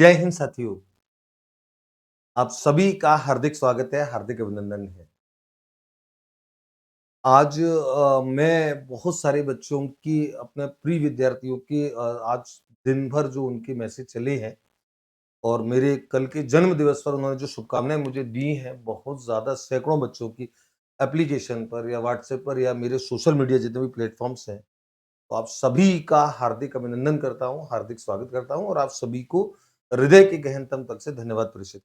जय हिंद साथियों। आप सभी का हार्दिक स्वागत है, हार्दिक अभिनंदन है। आज मैं बहुत सारे बच्चों की अपने प्रिय विद्यार्थियों की आज दिन भर जो उनके मैसेज चले हैं और मेरे कल के जन्म दिवस पर उन्होंने जो शुभकामनाएँ मुझे दी हैं, बहुत ज़्यादा सैकड़ों बच्चों की एप्लीकेशन पर या व्हाट्सएप पर या मेरे सोशल मीडिया जितने भी प्लेटफ़ॉर्म्स हैं, तो आप सभी का हार्दिक अभिनंदन करता हूँ, हार्दिक स्वागत करता हूँ और आप सभी को हृदय के गहनतम तक से धन्यवाद प्रेषित।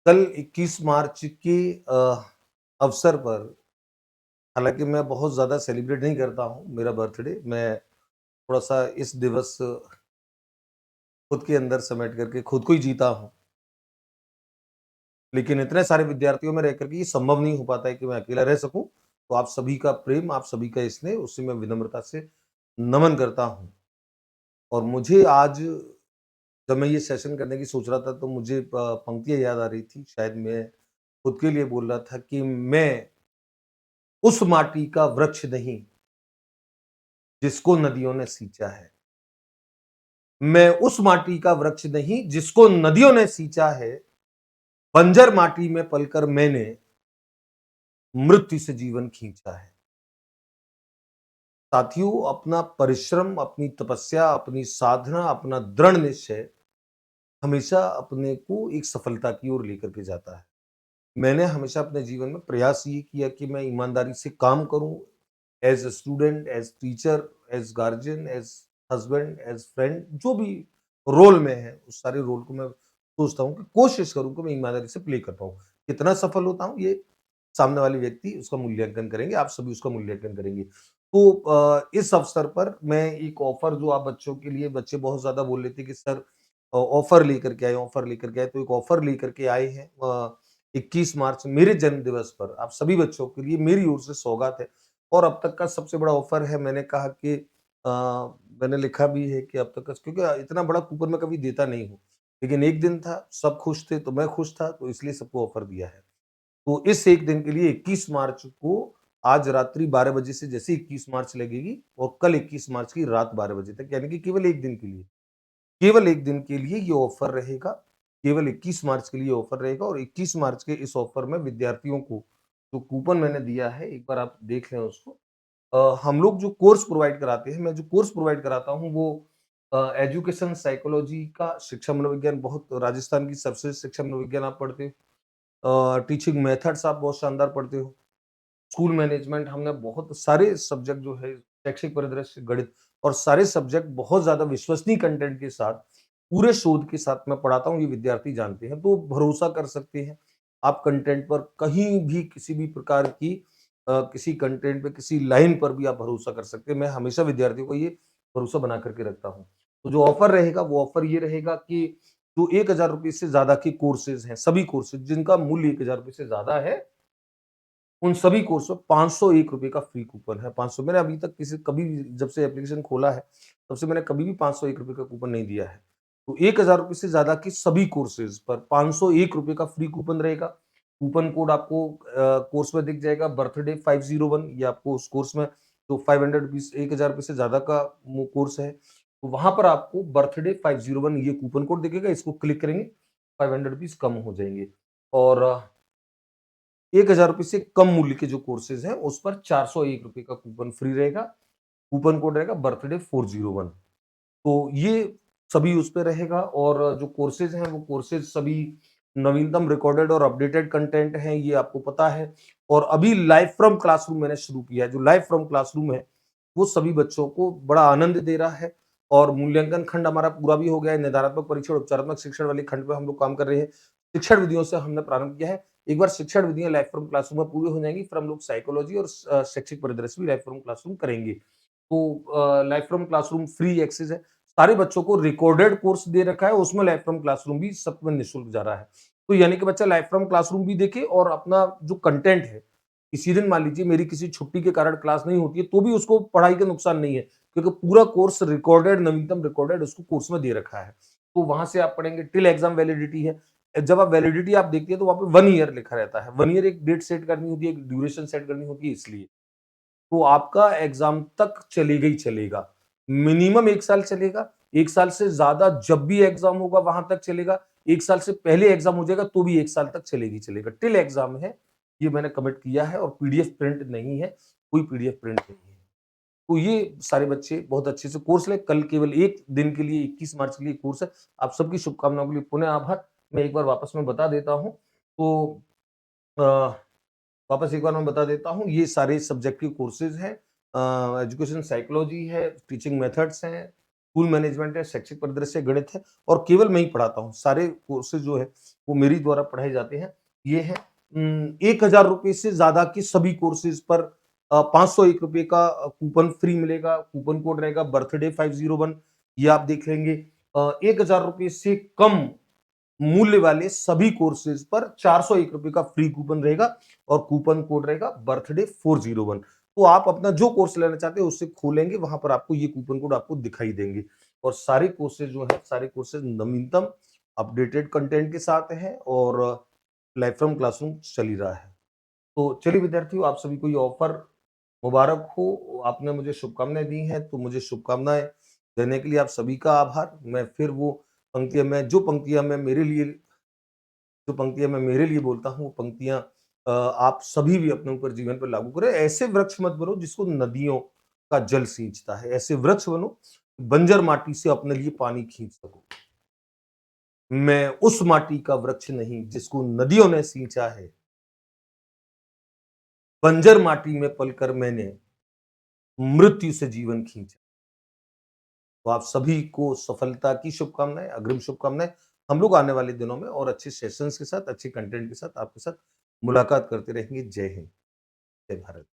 कल 21 मार्च के अवसर पर हालाँकि मैं बहुत ज़्यादा सेलिब्रेट नहीं करता हूँ मेरा बर्थडे, मैं थोड़ा-सा इस दिवस खुद के अंदर समेट करके खुद को ही जीता हूँ। लेकिन इतने सारे विद्यार्थियों में रह कर के ये संभव नहीं हो पाता है कि मैं अकेला रह सकूँ, तो आप सभी का प्रेम, आप सभी का स्नेह, उसे मैं विनम्रता से नमन करता हूँ। और मुझे आज जब मैं ये सेशन करने की सोच रहा था, तो मुझे पंक्तियाँ याद आ रही थी, शायद मैं खुद के लिए बोल रहा था कि मैं उस माटी का वृक्ष नहीं, जिसको नदियों ने सींचा है। मैं उस माटी का वृक्ष नहीं जिसको नदियों ने सींचा है, बंजर माटी में पलकर मैंने मृत्यु से जीवन खींचा है। साथियों, अपना परिश्रम, अपनी तपस्या, अपनी साधना, अपना दृढ़ निश्चय हमेशा अपने को एक सफलता की ओर लेकर के जाता है। मैंने हमेशा अपने जीवन में प्रयास ये किया कि मैं ईमानदारी से काम करूं, as a student, as teacher, as guardian, as husband, as friend, जो भी रोल में है उस सारे रोल को मैं सोचता हूँ कि कोशिश करूँ कि मैं ईमानदारी से प्ले कर पाऊँ। कितना सफल होता हूँ ये सामने वाले व्यक्ति उसका मूल्यांकन करेंगे, आप सभी उसका मूल्यांकन करेंगे। तो इस अवसर पर मैं एक ऑफर जो आप बच्चों के लिए बच्चे बहुत ज़्यादा बोल रहे थे कि सर ऑफर लेकर के आए, ऑफर लेकर के आए, तो एक ऑफर लेकर के आए हैं 21 मार्च मेरे जन्म दिवस पर आप सभी बच्चों के लिए मेरी ओर से सौगात है और अब तक का सबसे बड़ा ऑफर है। मैंने कहा कि मैंने लिखा भी है कि अब तक का क्योंकि इतना बड़ा कूपन मैं कभी देता नहीं हूँ। लेकिन एक दिन था, सब खुश थे, तो मैं खुश था, तो इसलिए सबको ऑफर दिया है। तो इस एक दिन के लिए 21 मार्च को आज रात्रि 12 बजे से जैसे 21 मार्च लगेगी और कल 21 मार्च की रात 12 बजे तक यानी कि केवल 1 दिन के लिए, केवल 1 दिन के लिए ये ऑफर रहेगा। केवल 21 मार्च के लिए ऑफर रहेगा और 21 मार्च के इस ऑफर में विद्यार्थियों को जो कूपन मैंने दिया है, एक बार आप देख लें उसको। हम लोग जो कोर्स प्रोवाइड कराते हैं, मैं जो कोर्स प्रोवाइड कराता हूँ वो एजुकेशन साइकोलॉजी का शिक्षा मनोविज्ञान बहुत राजस्थान की सबसे शिक्षा मनोविज्ञान आप पढ़ते हो। टीचिंग मेथड्स आप बहुत शानदार पढ़ते हो। स्कूल मैनेजमेंट हमने बहुत सारे सब्जेक्ट जो है शैक्षिक परिदृश्य, गणित और सारे सब्जेक्ट बहुत ज़्यादा विश्वसनीय कंटेंट के साथ, पूरे शोध के साथ मैं पढ़ाता हूँ, ये विद्यार्थी जानते हैं, तो भरोसा कर सकते हैं। आप कंटेंट पर कहीं भी किसी भी प्रकार की किसी कंटेंट पे किसी लाइन पर भी आप भरोसा कर सकते हैं। मैं हमेशा विद्यार्थियों को ये भरोसा बना करके रखता हूँ। तो जो ऑफर रहेगा वो ऑफर ये रहेगा कि जो ₹1000 से ज़्यादा के कोर्सेज़ हैं, सभी कोर्सेज़ जिनका मूल्य ₹1000 से ज़्यादा है, उन सभी कोर्स पे ₹501 का फ्री कूपन है। 500 मैंने अभी तक किसी कभी भी जब से एप्लीकेशन खोला है, तब से मैंने कभी भी ₹501 का कूपन नहीं दिया है। तो ₹1000 से ज़्यादा की सभी कोर्सेज़ पर ₹501 का फ्री कूपन रहेगा। कूपन कोड आपको कोर्स में दिख जाएगा बर्थडे 501 ये आपको उस कोर्स में जो ₹500 ₹1000 से ज़्यादा का वो कोर्स है, तो वहाँ पर आपको बर्थडे 501 ये कूपन कोड दिखेगा, इसको क्लिक करेंगे, ₹500 कम हो जाएँगे और ₹1000 से कम मूल्य के जो कोर्सेज़ हैं, उस पर ₹401 का कूपन फ्री रहेगा। कूपन कोड रहेगा बर्थडे 401 तो ये सभी उस पे रहेगा और जो कोर्सेज़ हैं, वो कोर्सेज़ सभी नवीनतम रिकॉर्डेड और अपडेटेड कंटेंट हैं, ये आपको पता है। और अभी लाइव फ्रॉम क्लासरूम मैंने शुरू किया है। जो लाइव फ्रॉम क्लासरूम है, वो सभी बच्चों को बड़ा आनंद दे रहा है और मूल्यांकन खंड हमारा पूरा भी हो गया है। निदानात्मक परीक्षण, उपचारात्मक शिक्षण वाले खंड पे हम लोग काम कर रहे हैं। शिक्षण विधियों से हमने प्रारंभ किया है। एक बार शिक्षण विधियाँ लाइव फ्रॉम क्लासरूम में पूरी हो जाएँगी, फिर हम लोग साइकोलॉजी और शैक्षिक परिदृश्य भी लाइव फ्रॉम क्लासरूम करेंगे। तो live from classroom free access है। सारे बच्चों को रिकॉर्डेड कोर्स दे रखा है, उसमें लाइव फ्रॉम क्लासरूम भी सब में निःशुल्क जा रहा है। तो यानी कि बच्चा लाइव फ्रॉम क्लासरूम भी देखे और अपना जो कंटेंट है, किसी दिन मान लीजिए मेरी किसी छुट्टी के कारण क्लास नहीं होती है, तो भी उसको पढ़ाई का नुकसान नहीं है, क्योंकि पूरा कोर्स रिकॉर्डेड नवीनतम रिकॉर्डेड उसको कोर्स में दे रखा है। तो वहाँ से आप पढ़ेंगे टिल एग्ज़ाम वैलिडिटी है। जब आप वैलिडिटी आप देखते हैं तो वहाँ पे 1 ईयर लिखा रहता है। 1 ईयर एक डेट सेट करनी होती है, एक ड्यूरेशन सेट करनी होती है इसलिए। तो आपका एग्ज़ाम तक चलेगा ही चलेगा। मिनिमम 1 साल चलेगा 1 साल से ज़्यादा जब भी एग्ज़ाम होगा वहाँ तक चलेगा, 1 साल से पहले एग्ज़ाम हो जाएगा तो भी 1 साल तक चलेगी चलेगा, टिल एग्ज़ाम है, ये मैंने कमिट किया है और पीडीएफ प्रिंट नहीं है, कोई पीडीएफ प्रिंट नहीं है। तो ये सारे बच्चे बहुत अच्छे से कोर्स लें, कल केवल 1 दिन के लिए 21 मार्च के लिए कोर्स है। आप सबकी शुभकामनाओं के लिए पुनः आभार। मैं एक बार वापस मैं बता देता हूँ, तो अ वापस एक बार मैं बता देता हूँ, ये सारे सब्जेक्ट के कोर्सेज़ हैं। एजुकेशन साइकोलॉजी है, टीचिंग मेथड्स हैं, स्कूल मैनेजमेंट है, शैक्षिक परिदृश्य, गणित है और केवल मैं ही पढ़ाता हूँ। सारे कोर्सेज़ जो है, वो मेरी द्वारा पढ़ाए जाते हैं। ये है ₹1000 से ज़्यादा के सभी कोर्सेज़ पर ₹501 का कूपन फ्री मिलेगा, कूपन कोड रहेगा बर्थडे 501, ये आप देख लेंगे। ₹1000 से कम मूल्य वाले सभी कोर्सेज पर ₹401 का फ्री कूपन रहेगा और कूपन कोड रहेगा बर्थडे 401। तो आप अपना जो कोर्स लेना चाहते हैं उससे खोलेंगे, वहां पर आपको ये कूपन कोड आपको दिखाई देंगे और सारे कोर्सेज जो है, सारे कोर्सेज नवीनतम अपडेटेड कंटेंट के साथ हैं और लाइफ फ्रॉम क्लासरूम चल ही रहा है। तो चलिए विद्यार्थियों, आप सभी को ये ऑफर मुबारक हो। आपने मुझे शुभकामनाएं दी हैं, तो मुझे शुभकामनाएं देने के लिए आप सभी का आभार। मैं फिर वो पंक्तियाँ मैं मेरे लिए बोलता हूँ, वो पंक्तियाँ आप सभी भी अपने ऊपर जीवन पर लागू करें। ऐसे वृक्ष मत बनो जिसको नदियों का जल सींचता है, ऐसे वृक्ष बनो, बंजर माटी से अपने लिए पानी खींच सको। मैं उस माटी का वृक्ष नहीं जिसको नदियों ने सींचा है, बंजर माटी में पलकर मैंने मृत्यु से जीवन खींचा। तो आप सभी को सफलता की शुभकामनाएं, अग्रिम शुभकामनाएं। हम लोग आने वाले दिनों में और अच्छे सेशंस के साथ, अच्छे कंटेंट के साथ आपके साथ मुलाकात करते रहेंगे। जय हिंद, जय भारत।